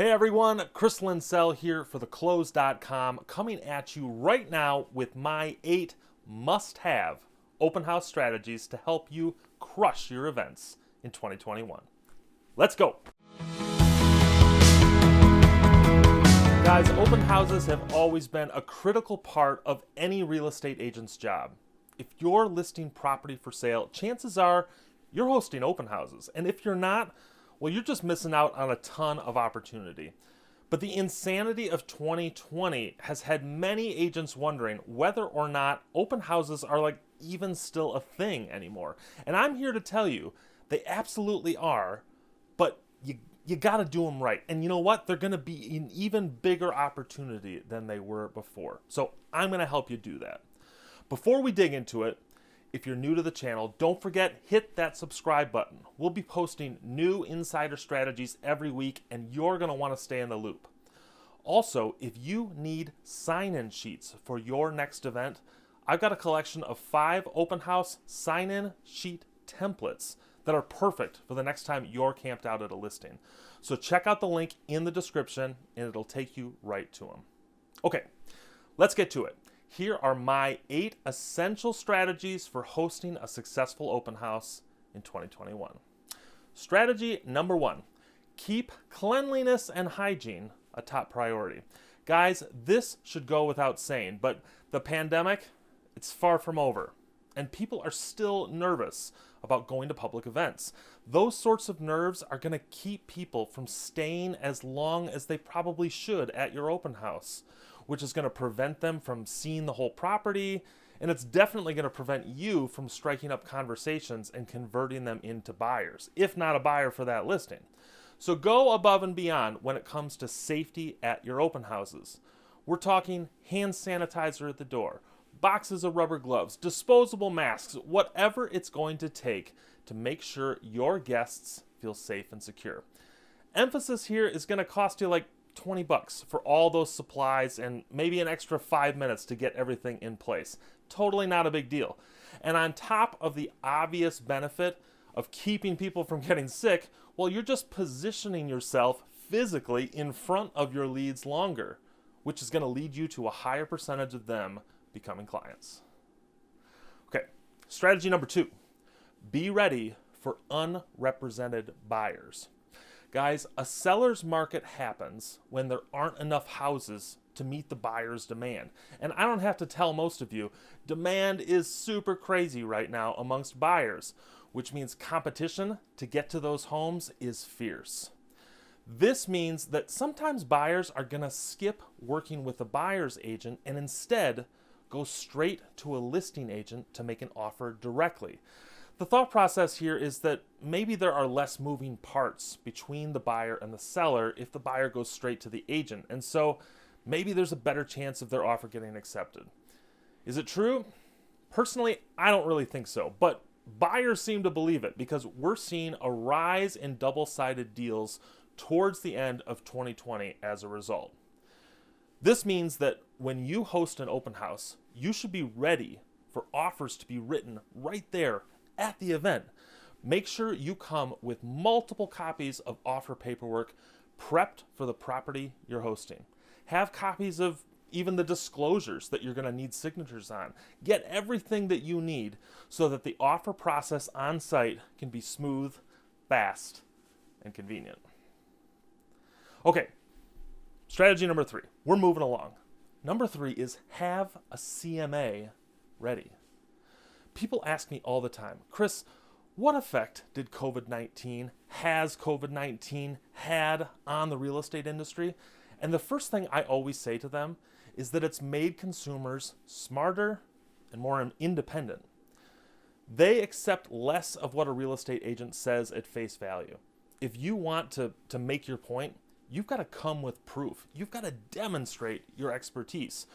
Hey everyone, Chris Linsell here for theclose.com, coming at you right now with my 8 must-have open house strategies to help you crush your events in 2021. Let's go! Guys, open houses have always been a critical part of any real estate agent's job. If you're listing property for sale, chances are you're hosting open houses. And if you're not, well, you're just missing out on a ton of opportunity. But the insanity of 2020 has had many agents wondering whether or not open houses are even still a thing anymore. And I'm here to tell you, they absolutely are, but you gotta do them right. And you know what? They're gonna be an even bigger opportunity than they were before. So I'm gonna help you do that. Before we dig into it, if you're new to the channel, don't forget, hit that subscribe button. We'll be posting new insider strategies every week, and you're gonna wanna stay in the loop. Also, if you need sign-in sheets for your next event, I've got a collection of 5 open house sign-in sheet templates that are perfect for the next time you're camped out at a listing. So check out the link in the description and it'll take you right to them. Okay, let's get to it. Here are my 8 essential strategies for hosting a successful open house in 2021. Strategy number 1, keep cleanliness and hygiene a top priority. Guys, this should go without saying, but the pandemic, it's far from over. And people are still nervous about going to public events. Those sorts of nerves are going to keep people from staying as long as they probably should at your open house, which is going to prevent them from seeing the whole property, and it's definitely going to prevent you from striking up conversations and converting them into buyers, if not a buyer for that listing. So go above and beyond when it comes to safety at your open houses. We're talking hand sanitizer at the door, boxes of rubber gloves, disposable masks, whatever it's going to take to make sure your guests feel safe and secure. Emphasis here is going to cost you like $20 for all those supplies and maybe an extra 5 minutes to get everything in place. Totally not a big deal. And on top of the obvious benefit of keeping people from getting sick, well, you're just positioning yourself physically in front of your leads longer, which is going to lead you to a higher percentage of them becoming clients. Okay, strategy number 2, be ready for unrepresented buyers. Guys, a seller's market happens when there aren't enough houses to meet the buyer's demand. And I don't have to tell most of you, demand is super crazy right now amongst buyers, which means competition to get to those homes is fierce. This means that sometimes buyers are going to skip working with a buyer's agent and instead go straight to a listing agent to make an offer directly. The thought process here is that maybe there are less moving parts between the buyer and the seller if the buyer goes straight to the agent, and so maybe there's a better chance of their offer getting accepted. Is it true? Personally, I don't really think so, but buyers seem to believe it because we're seeing a rise in double-sided deals towards the end of 2020 as a result. This means that when you host an open house, you should be ready for offers to be written right there at the event. Make sure you come with multiple copies of offer paperwork prepped for the property you're hosting. Have copies of even the disclosures that you're going to need signatures on. Get everything that you need so that the offer process on site can be smooth, fast, and convenient. Okay, strategy number 3. We're moving along. Number 3 is have a CMA ready. People ask me all the time, Chris, what effect did has COVID-19 had on the real estate industry? And the first thing I always say to them is that it's made consumers smarter and more independent. They accept less of what a real estate agent says at face value. If you want to make your point, you've got to come with proof. You've got to demonstrate your expertise,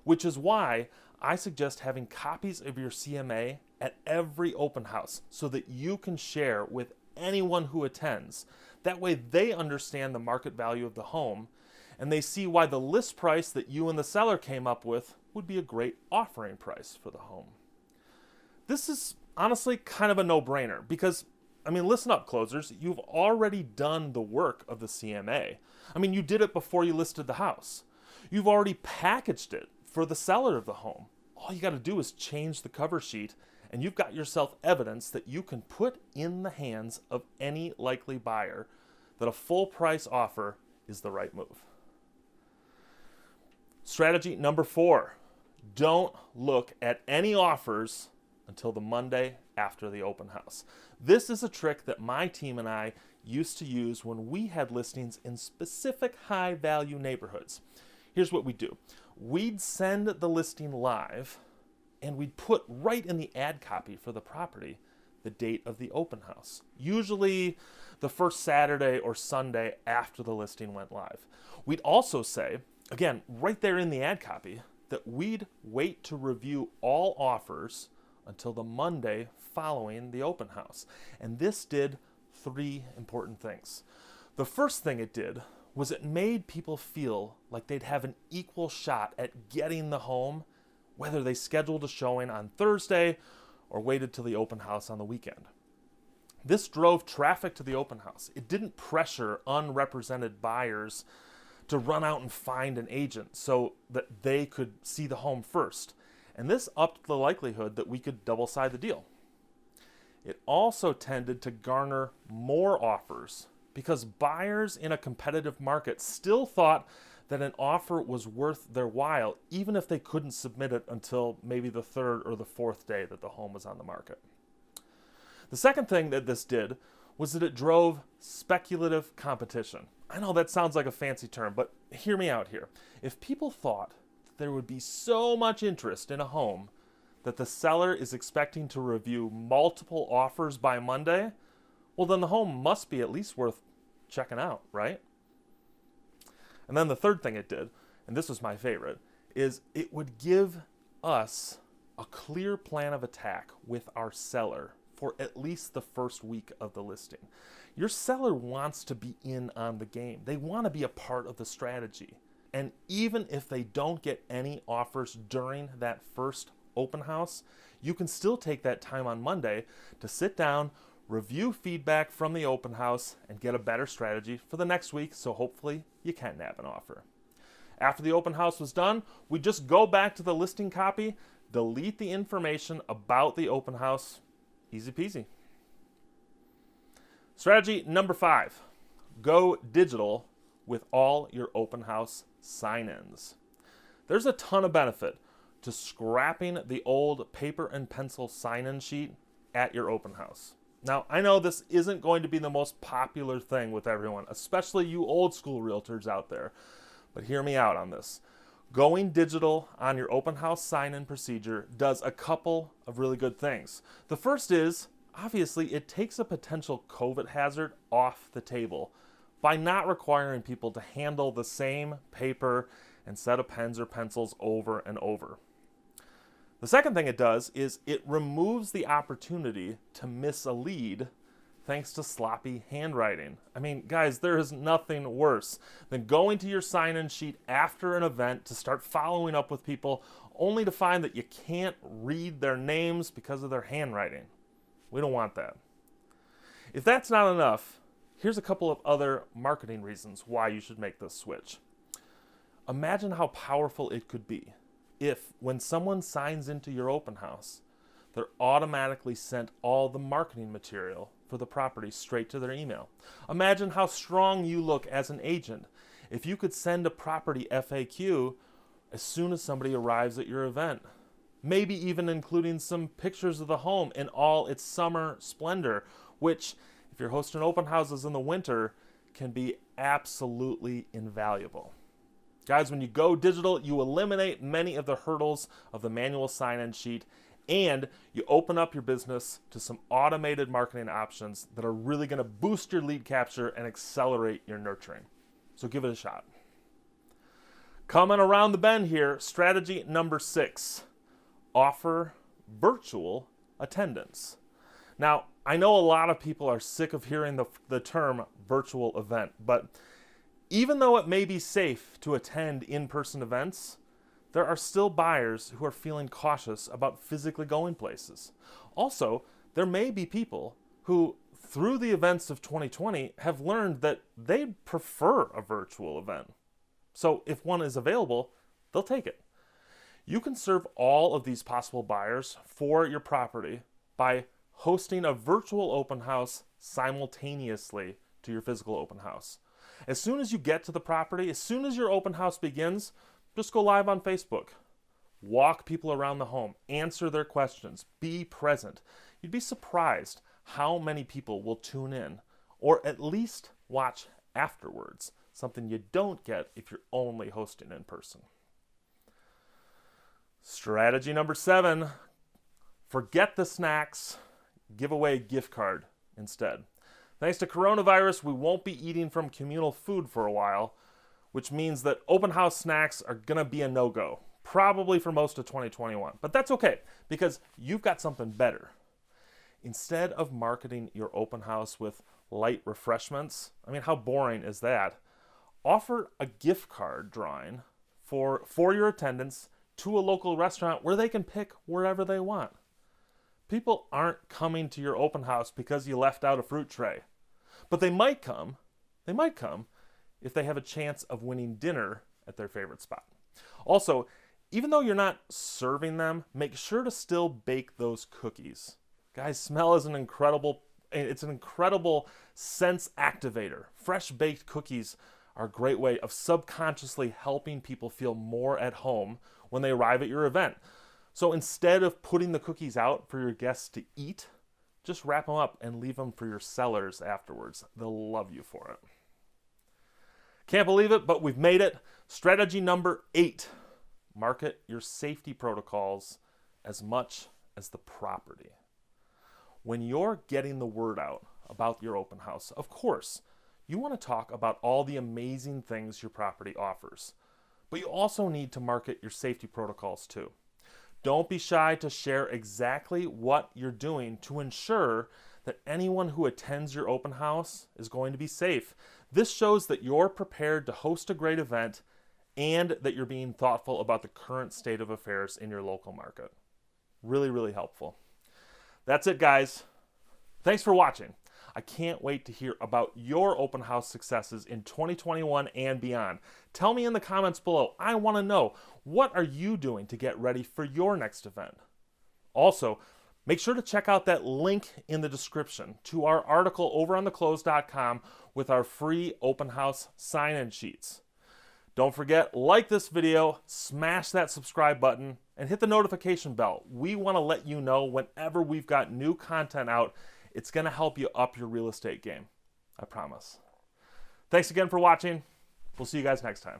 which is why I suggest having copies of your CMA at every open house so that you can share with anyone who attends. That way they understand the market value of the home and they see why the list price that you and the seller came up with would be a great offering price for the home. This is honestly kind of a no-brainer because, I mean, listen up, closers. You've already done the work of the CMA. I mean, you did it before you listed the house. You've already packaged it for the seller of the home. All you got to do is change the cover sheet, and you've got yourself evidence that you can put in the hands of any likely buyer that a full price offer is the right move. Strategy number 4, don't look at any offers until the Monday after the open house. This is a trick that my team and I used to use when we had listings in specific high value neighborhoods. Here's what we do. We'd send the listing live and we'd put right in the ad copy for the property the date of the open house, usually the first Saturday or Sunday after the listing went live. We'd also say, again, right there in the ad copy, that we'd wait to review all offers until the Monday following the open house. And this did 3 important things. The first thing it did was it made people feel like they'd have an equal shot at getting the home, whether they scheduled a showing on Thursday or waited till the open house on the weekend. This drove traffic to the open house. It didn't pressure unrepresented buyers to run out and find an agent so that they could see the home first. And this upped the likelihood that we could double-side the deal. It also tended to garner more offers because buyers in a competitive market still thought that an offer was worth their while, even if they couldn't submit it until maybe the 3rd or the 4th day that the home was on the market. The second thing that this did was that it drove speculative competition. I know that sounds like a fancy term, but hear me out here. If people thought that there would be so much interest in a home that the seller is expecting to review multiple offers by Monday, well, then the home must be at least worth checking out, right? And then the third thing it did, and this was my favorite, is it would give us a clear plan of attack with our seller for at least the first week of the listing. Your seller wants to be in on the game. They want to be a part of the strategy. And even if they don't get any offers during that first open house, you can still take that time on Monday to sit down, review feedback from the open house, and get a better strategy for the next week, so hopefully you can nab an offer. After the open house was done, we just go back to the listing copy, delete the information about the open house. Easy peasy. Strategy number 5, go digital with all your open house sign-ins. There's a ton of benefit to scrapping the old paper and pencil sign-in sheet at your open house. Now, I know this isn't going to be the most popular thing with everyone, especially you old school realtors out there, but hear me out on this. Going digital on your open house sign-in procedure does a couple of really good things. The first is, obviously, it takes a potential COVID hazard off the table by not requiring people to handle the same paper and set of pens or pencils over and over. The second thing it does is it removes the opportunity to miss a lead thanks to sloppy handwriting. I mean, guys, there is nothing worse than going to your sign-in sheet after an event to start following up with people only to find that you can't read their names because of their handwriting. We don't want that. If that's not enough, here's a couple of other marketing reasons why you should make this switch. Imagine how powerful it could be if, when someone signs into your open house, they're automatically sent all the marketing material for the property straight to their email. Imagine how strong you look as an agent if you could send a property FAQ as soon as somebody arrives at your event. Maybe even including some pictures of the home in all its summer splendor, which, if you're hosting open houses in the winter, can be absolutely invaluable. Guys, when you go digital, you eliminate many of the hurdles of the manual sign-in sheet, and you open up your business to some automated marketing options that are really going to boost your lead capture and accelerate your nurturing. So give it a shot. Coming around the bend here, strategy number 6, offer virtual attendance. Now, I know a lot of people are sick of hearing the term virtual event, but even though it may be safe to attend in-person events, there are still buyers who are feeling cautious about physically going places. Also, there may be people who through the events of 2020, have learned that they prefer a virtual event. So if one is available, they'll take it. You can serve all of these possible buyers for your property by hosting a virtual open house simultaneously to your physical open house. As soon as you get to the property, as soon as your open house begins, just go live on Facebook. Walk people around the home, answer their questions, be present. You'd be surprised how many people will tune in or at least watch afterwards, something you don't get if you're only hosting in person. Strategy number 7, forget the snacks, give away a gift card instead. Thanks to coronavirus, we won't be eating from communal food for a while, which means that open house snacks are gonna be a no-go, probably for most of 2021. But that's okay, because you've got something better. Instead of marketing your open house with light refreshments, I mean, how boring is that? Offer a gift card drawing for your attendance to a local restaurant where they can pick wherever they want. People aren't coming to your open house because you left out a fruit tray. But they might come if they have a chance of winning dinner at their favorite spot. Also, even though you're not serving them, make sure to still bake those cookies. Guys, smell is an incredible sense activator. Fresh baked cookies are a great way of subconsciously helping people feel more at home when they arrive at your event. So instead of putting the cookies out for your guests to eat, just wrap them up and leave them for your sellers afterwards. They'll love you for it. Can't believe it, but we've made it. Strategy number 8, market your safety protocols as much as the property. When you're getting the word out about your open house, of course, you want to talk about all the amazing things your property offers. But you also need to market your safety protocols too. Don't be shy to share exactly what you're doing to ensure that anyone who attends your open house is going to be safe. This shows that you're prepared to host a great event and that you're being thoughtful about the current state of affairs in your local market. Really, really helpful. That's it, guys. Thanks for watching. I can't wait to hear about your open house successes in 2021 and beyond. Tell me in the comments below. I want to know, what are you doing to get ready for your next event? Also, make sure to check out that link in the description to our article over on theclose.com with our free open house sign-in sheets. Don't forget, like this video, smash that subscribe button, and hit the notification bell. We want to let you know whenever we've got new content out. It's going to help you up your real estate game. I promise. Thanks again for watching. We'll see you guys next time.